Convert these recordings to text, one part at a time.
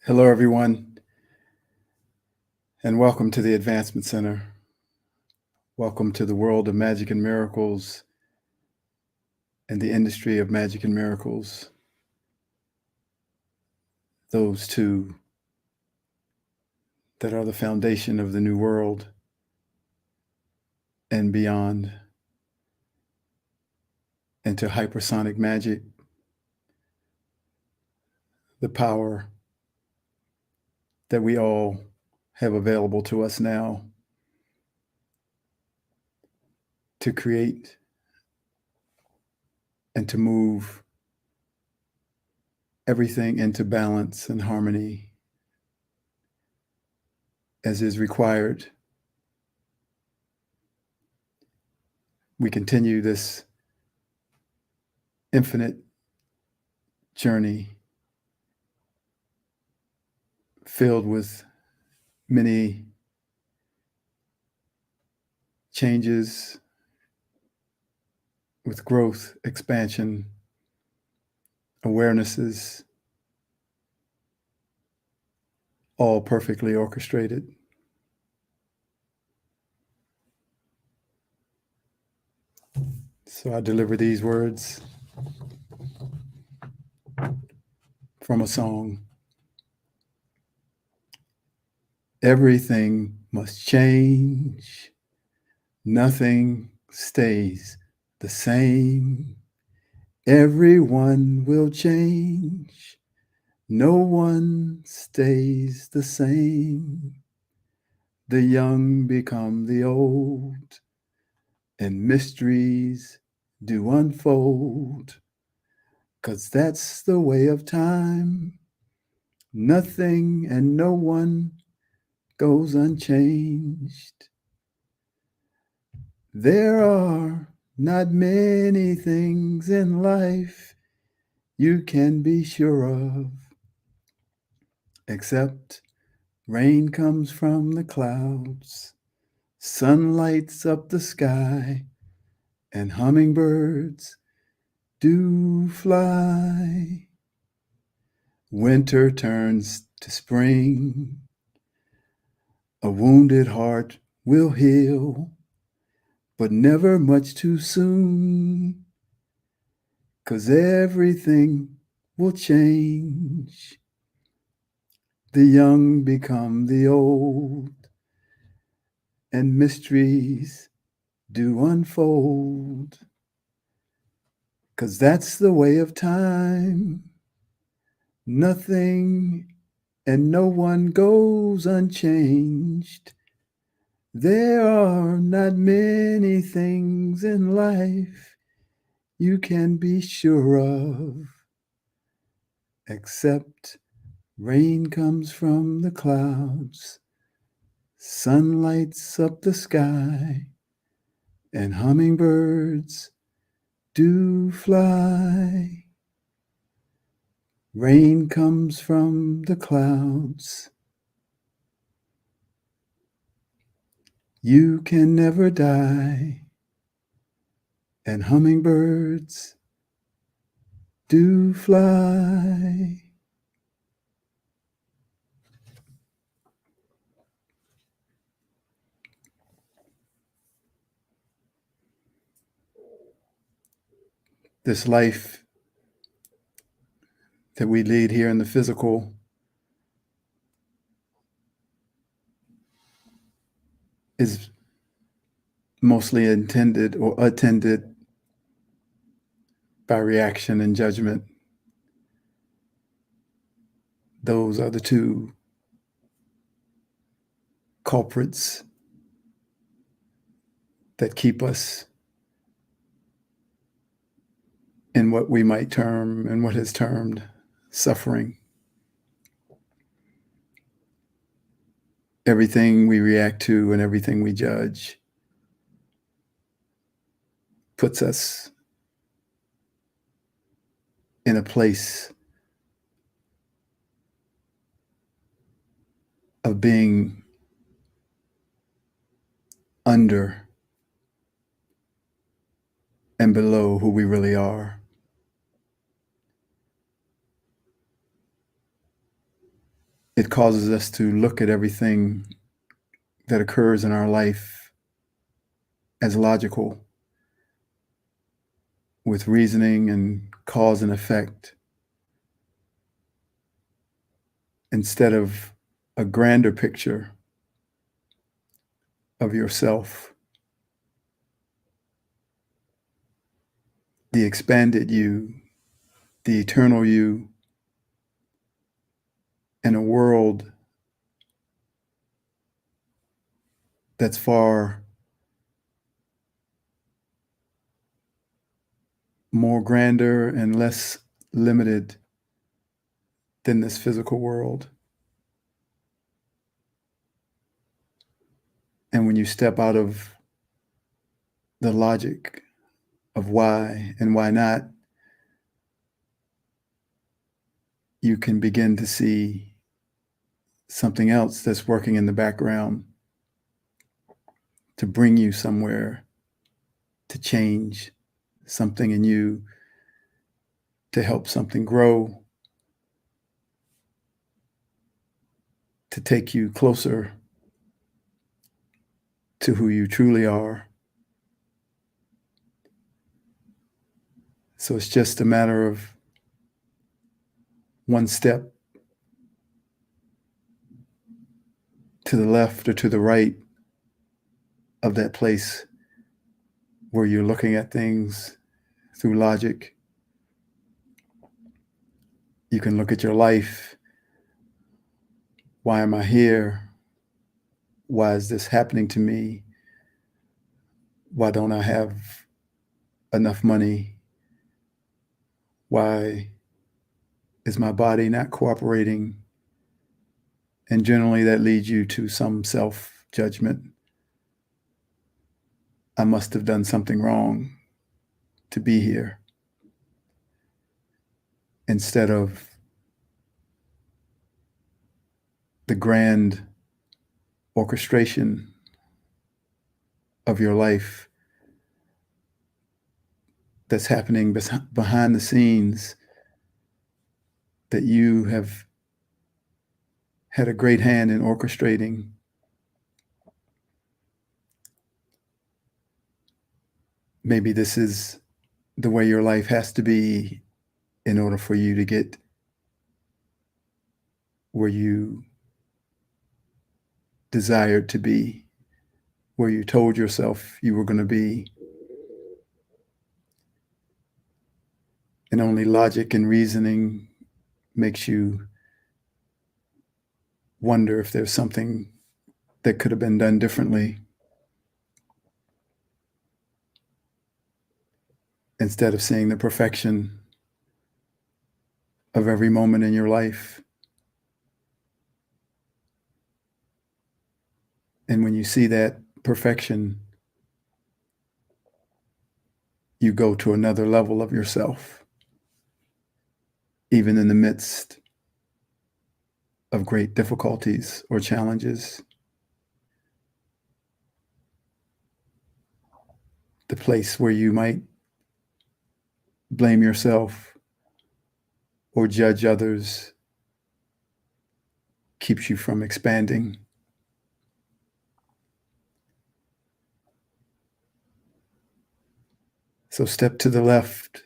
Hello, everyone, and welcome to the Advancement Center. Welcome to the world of magic and miracles and the industry of magic and miracles. Those two that are the foundation of the new world and beyond, and to hypersonic magic, the power that we all have available to us now to create and to move everything into balance and harmony as is required. We continue this infinite journey filled with many changes, with growth, expansion, awarenesses, all perfectly orchestrated. So I deliver these words from a song. Everything must change. Nothing stays the same. Everyone will change. No one stays the same. The young become the old, and mysteries do unfold. 'Cause that's the way of time. Nothing and no one goes unchanged. There are not many things in life you can be sure of, except rain comes from the clouds, sun lights up the sky, and hummingbirds do fly. Winter turns to spring. A wounded heart will heal, but never much too soon, 'cause everything will change. The young become the old, and mysteries do unfold, 'cause that's the way of time. Nothing and no one goes unchanged. There are not many things in life you can be sure of, except rain comes from the clouds, sun lights up the sky, and hummingbirds do fly. Rain comes from the clouds. You can never die, and hummingbirds do fly. This life that we lead here in the physical is mostly intended or attended by reaction and judgment. Those are the two culprits that keep us in what we might term and what is termed suffering. Everything we react to and everything we judge puts us in a place of being under and below who we really are. it causes us to look at everything that occurs in our life as logical, with reasoning and cause and effect, instead of a grander picture of yourself, the expanded you, the eternal you, in a world that's far more grander and less limited than this physical world. And when you step out of the logic of why and why not, you can begin to see something else that's working in the background to bring you somewhere, to change something in you, to help something grow, to take you closer to who you truly are. So it's just a matter of one step to the left or to the right of that place where you're looking at things through logic. You can look at your life. Why am I here? Why is this happening to me? Why don't I have enough money? Why is my body not cooperating? And generally that leads you to some self-judgment. I must have done something wrong to be here, instead of the grand orchestration of your life that's happening behind the scenes, that you have had a great hand in orchestrating. Maybe this is the way your life has to be in order for you to get where you desired to be, where you told yourself you were going to be. And only logic and reasoning makes you wonder if there's something that could have been done differently, instead of seeing the perfection of every moment in your life. And when you see that perfection, you go to another level of yourself, even in the midst of great difficulties or challenges. The place where you might blame yourself or judge others keeps you from expanding. So step to the left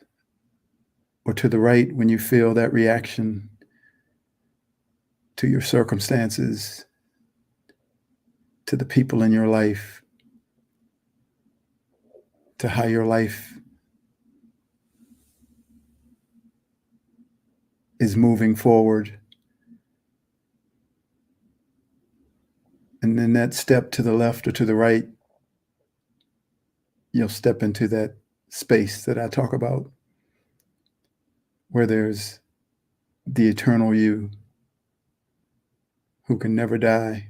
or to the right when you feel that reaction to your circumstances, to the people in your life, to how your life is moving forward. And then that step to the left or to the right, you'll step into that space that I talk about, where there's the eternal you who can never die,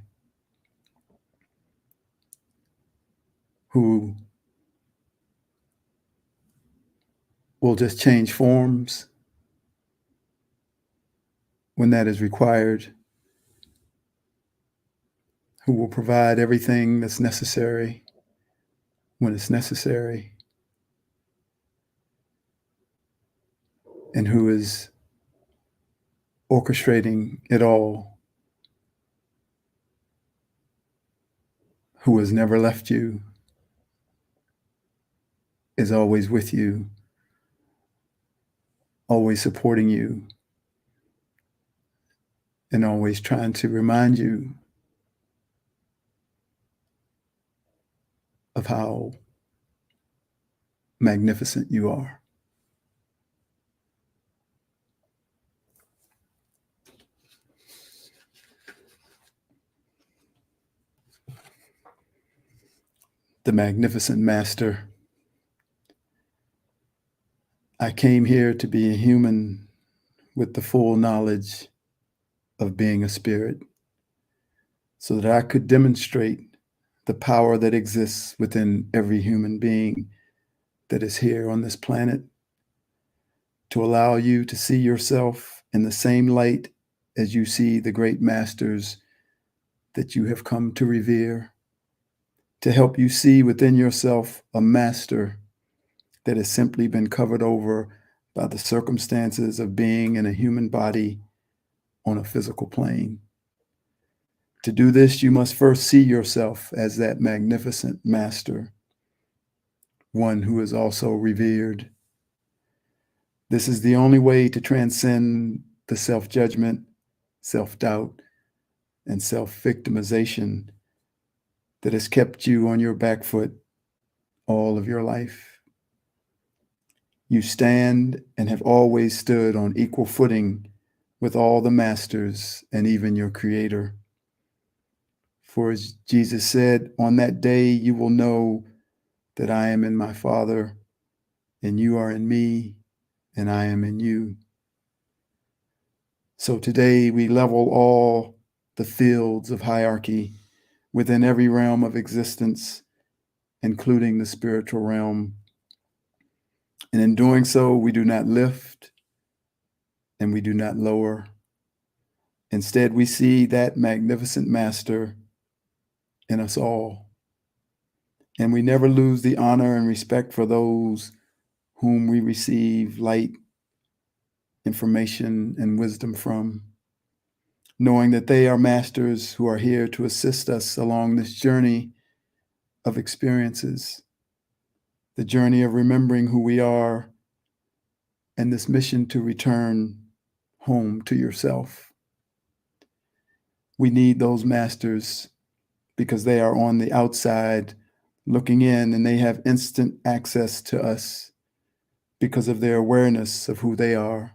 who will just change forms when that is required, who will provide everything that's necessary when it's necessary, and who is orchestrating it all who has never left you, is always with you, always supporting you, and always trying to remind you of how magnificent you are. The magnificent master. I came here to be a human with the full knowledge of being a spirit, so that I could demonstrate the power that exists within every human being that is here on this planet, to allow you to see yourself in the same light as you see the great masters that you have come to revere, to help you see within yourself a master that has simply been covered over by the circumstances of being in a human body on a physical plane. To do this, you must first see yourself as that magnificent master, one who is also revered. This is the only way to transcend the self-judgment, self-doubt, and self-victimization that has kept you on your back foot all of your life. You stand and have always stood on equal footing with all the masters and even your Creator. For as Jesus said, on that day you will know that I am in my Father, and you are in me, and I am in you. So today we level all the fields of hierarchy within every realm of existence, including the spiritual realm. And in doing so, we do not lift and we do not lower. Instead, we see that magnificent master in us all. And we never lose the honor and respect for those whom we receive light, information, and wisdom from, knowing that they are masters who are here to assist us along this journey of experiences, the journey of remembering who we are, and this mission to return home to yourself. We need those masters because they are on the outside looking in, and they have instant access to us because of their awareness of who they are.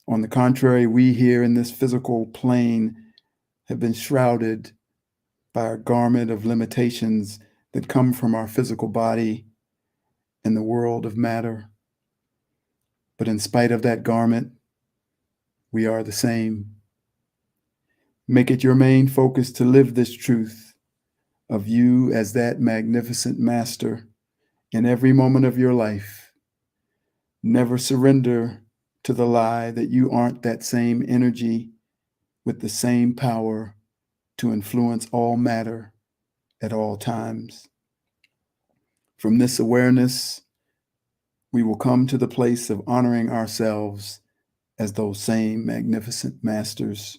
On the contrary, we here in this physical plane have been shrouded by a garment of limitations that come from our physical body and the world of matter. But in spite of that garment, we are the same. Make it your main focus to live this truth of you as that magnificent master in every moment of your life. Never surrender to the lie that you aren't that same energy with the same power to influence all matter at all times. From this awareness, we will come to the place of honoring ourselves as those same magnificent masters.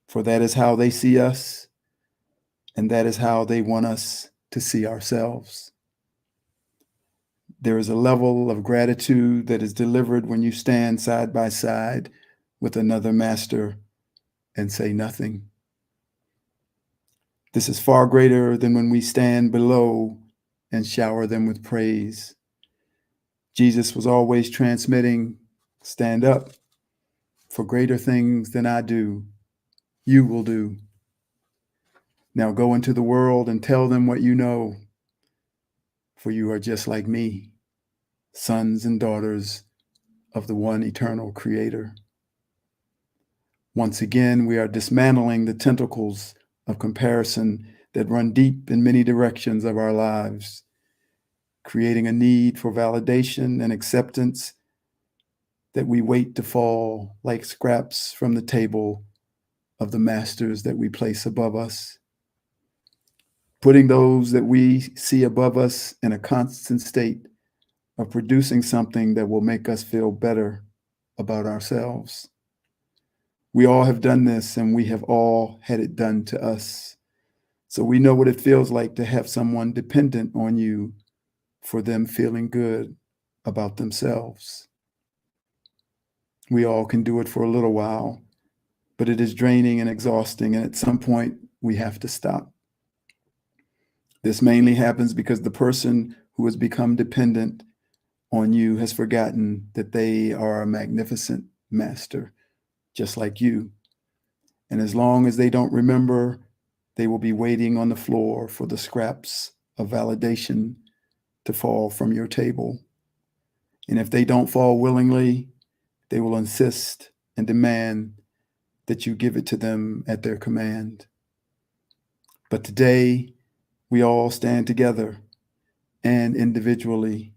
For that is how they see us, and that is how they want us to see ourselves. There is a level of gratitude that is delivered when you stand side by side with another master and say nothing. This is far greater than when we stand below and shower them with praise. Jesus was always transmitting, stand up, for greater things than I do, you will do. Now go into the world and tell them what you know, for you are just like me, sons and daughters of the one eternal Creator. Once again, we are dismantling the tentacles of comparison that run deep in many directions of our lives, creating a need for validation and acceptance that we wait to fall like scraps from the table of the masters that we place above us, putting those that we see above us in a constant state of producing something that will make us feel better about ourselves. We all have done this, and we have all had it done to us. So we know what it feels like to have someone dependent on you for them feeling good about themselves. We all can do it for a little while, but it is draining and exhausting, and at some point we have to stop. This mainly happens because the person who has become dependent on you has forgotten that they are a magnificent master, just like you. And as long as they don't remember, they will be waiting on the floor for the scraps of validation to fall from your table. And if they don't fall willingly, they will insist and demand that you give it to them at their command. But today, we all stand together and individually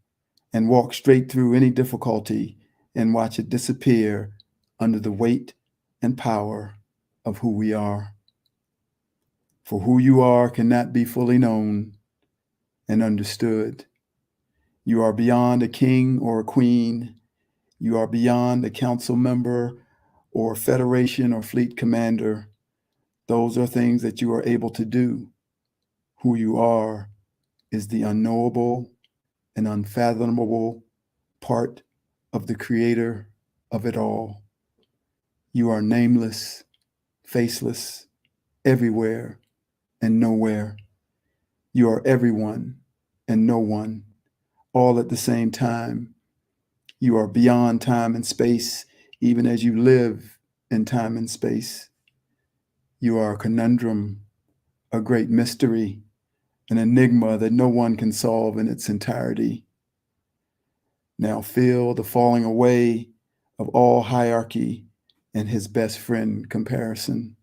and walk straight through any difficulty and watch it disappear under the weight and power of who we are. For who you are cannot be fully known and understood. You are beyond a king or a queen. You are beyond a council member or federation or fleet commander. Those are things that you are able to do. Who you are is the unknowable and unfathomable part of the creator of it all. You are nameless, faceless, everywhere and nowhere. You are everyone and no one, all at the same time. You are beyond time and space, even as you live in time and space. You are a conundrum, a great mystery, an enigma that no one can solve in its entirety. Now feel the falling away of all hierarchy and his best friend comparison.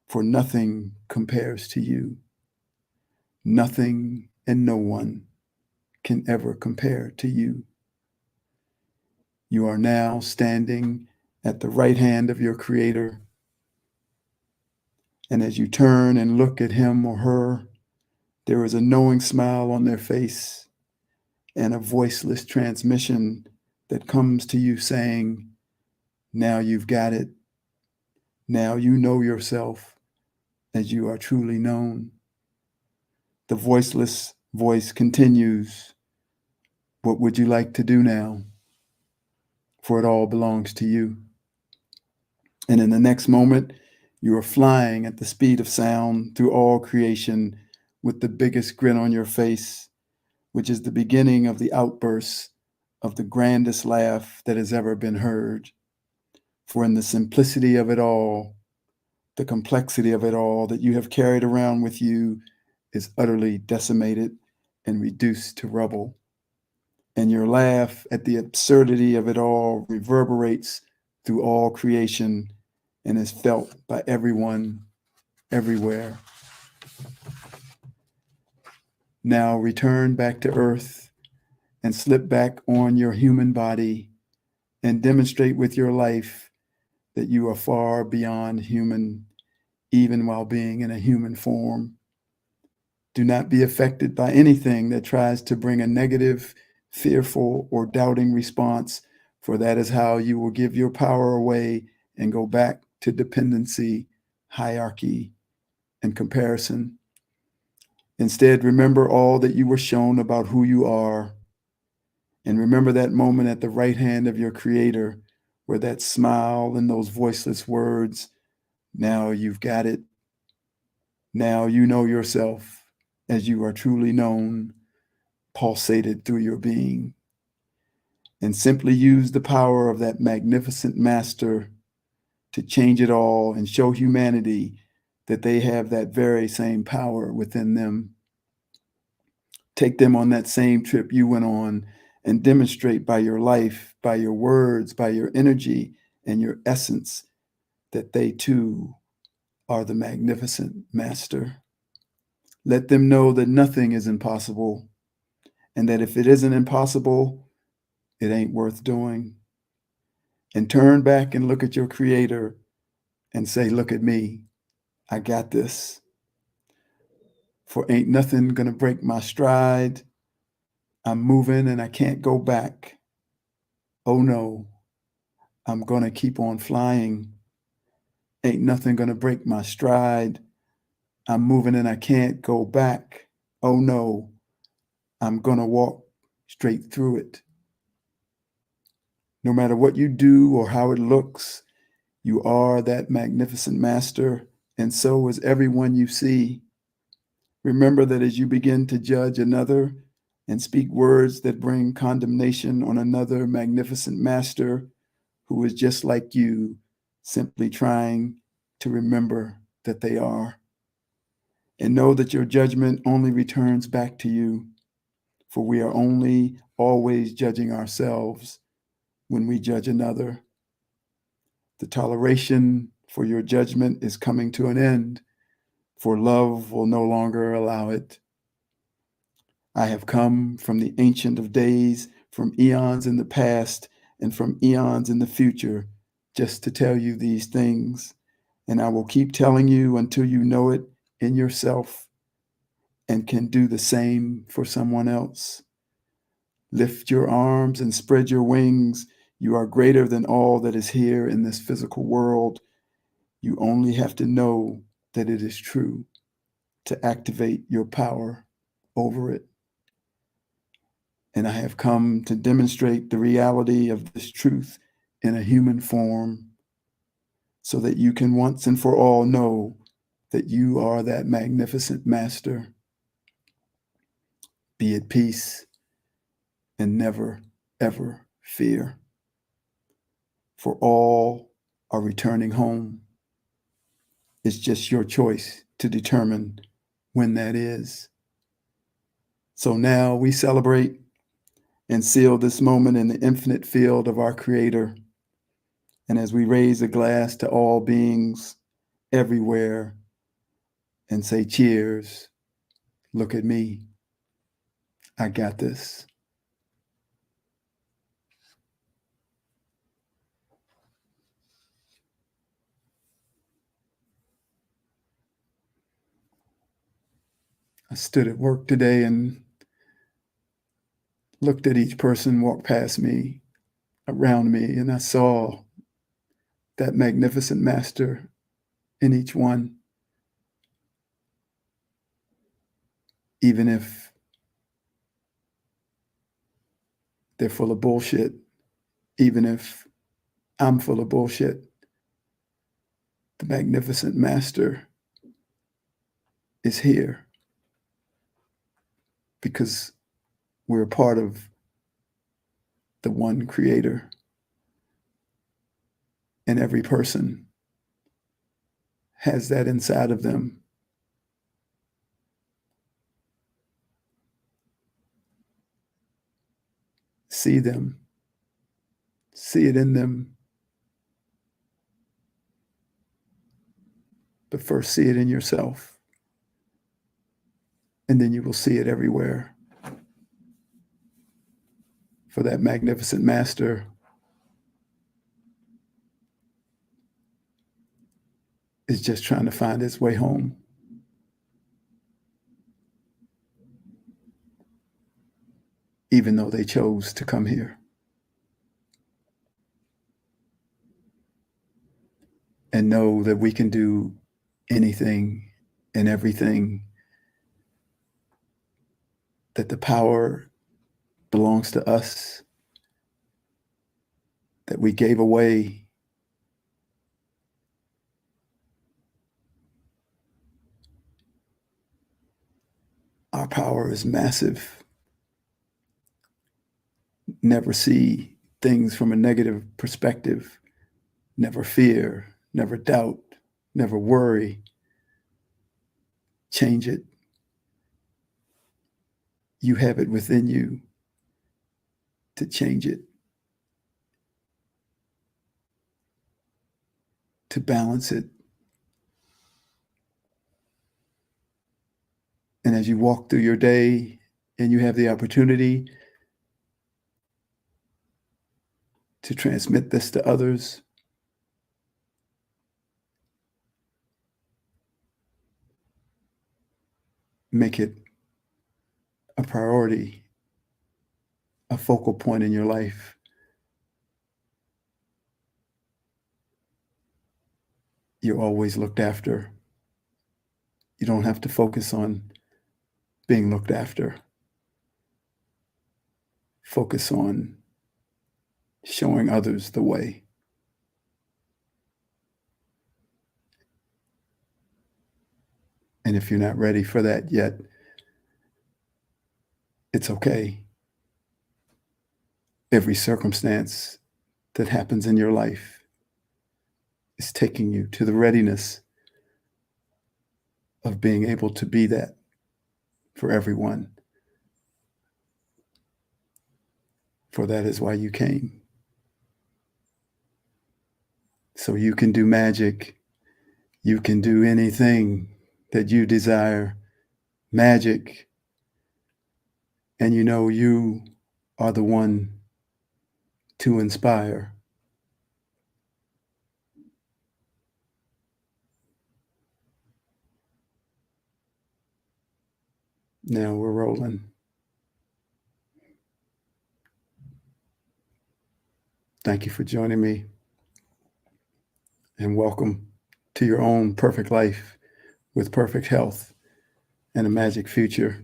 For nothing compares to you. Nothing and no one can ever compare to you. You are now standing at the right hand of your Creator. And as you turn and look at him or her, there is a knowing smile on their face and a voiceless transmission that comes to you saying, now you've got it. Now you know yourself as you are truly known. The voiceless voice continues, what would you like to do now? For it all belongs to you. And in the next moment, you are flying at the speed of sound through all creation with the biggest grin on your face, which is the beginning of the outburst of the grandest laugh that has ever been heard. For in the simplicity of it all, the complexity of it all that you have carried around with you is utterly decimated and reduced to rubble. And your laugh at the absurdity of it all reverberates through all creation and is felt by everyone, everywhere. Now return back to earth and slip back on your human body and demonstrate with your life that you are far beyond human, even while being in a human form. Do not be affected by anything that tries to bring a negative, fearful, or doubting response, for that is how you will give your power away and go back to dependency, hierarchy, and comparison. Instead, remember all that you were shown about who you are, and remember that moment at the right hand of your Creator, where that smile and those voiceless words, now you've got it. Now you know yourself as you are truly known, pulsated through your being. And simply use the power of that magnificent master to change it all and show humanity that they have that very same power within them. Take them on that same trip you went on and demonstrate by your life, by your words, by your energy, and your essence that they too are the magnificent master. Let them know that nothing is impossible, and that if it isn't impossible, it ain't worth doing. And turn back and look at your Creator and say, look at me, I got this. For ain't nothing gonna break my stride. I'm moving and I can't go back. Oh no, I'm gonna keep on flying. Ain't nothing gonna break my stride. I'm moving and I can't go back. Oh no, I'm gonna walk straight through it. No matter what you do or how it looks, you are that magnificent master, and so is everyone you see. Remember that as you begin to judge another and speak words that bring condemnation on another magnificent master who is just like you, simply trying to remember that they are. And know that your judgment only returns back to you, for we are only always judging ourselves when we judge another. The toleration for your judgment is coming to an end, for love will no longer allow it. I have come from the Ancient of Days, from eons in the past, and from eons in the future, just to tell you these things. And I will keep telling you until you know it in yourself and can do the same for someone else. Lift your arms and spread your wings. You are greater than all that is here in this physical world. You only have to know that it is true to activate your power over it. And I have come to demonstrate the reality of this truth in a human form so that you can once and for all know that you are that magnificent master. Be at peace and never, ever fear. For all are returning home. It's just your choice to determine when that is. So now we celebrate and seal this moment in the infinite field of our Creator. And as we raise a glass to all beings everywhere and say, cheers, look at me. I got this. I stood at work today and looked at each person walk past me, around me, and I saw that magnificent master in each one, even if they're full of bullshit, even if I'm full of bullshit. The magnificent master is here because we're a part of the one creator, and every person has that inside of them. See them, see it in them, but first see it in yourself, and then you will see it everywhere. For that magnificent master is just trying to find his way home. Even though they chose to come here. And know that we can do anything and everything, that the power belongs to us, that we gave away. Our power is massive. Never see things from a negative perspective. Never fear, never doubt, never worry. Change it. You have it within you to change it, to balance it. And as you walk through your day and you have the opportunity to transmit this to others, make it a priority, a focal point in your life. You're always looked after. You don't have to focus on being looked after. Focus on showing others the way. And if you're not ready for that yet, it's okay. Every circumstance that happens in your life is taking you to the readiness of being able to be that for everyone. For that is why you came. So you can do magic. You can do anything that you desire. Magic. And you know you are the one to inspire. Now we're rolling. Thank you for joining me, and welcome to your own perfect life with perfect health and a magic future.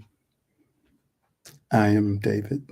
I am David.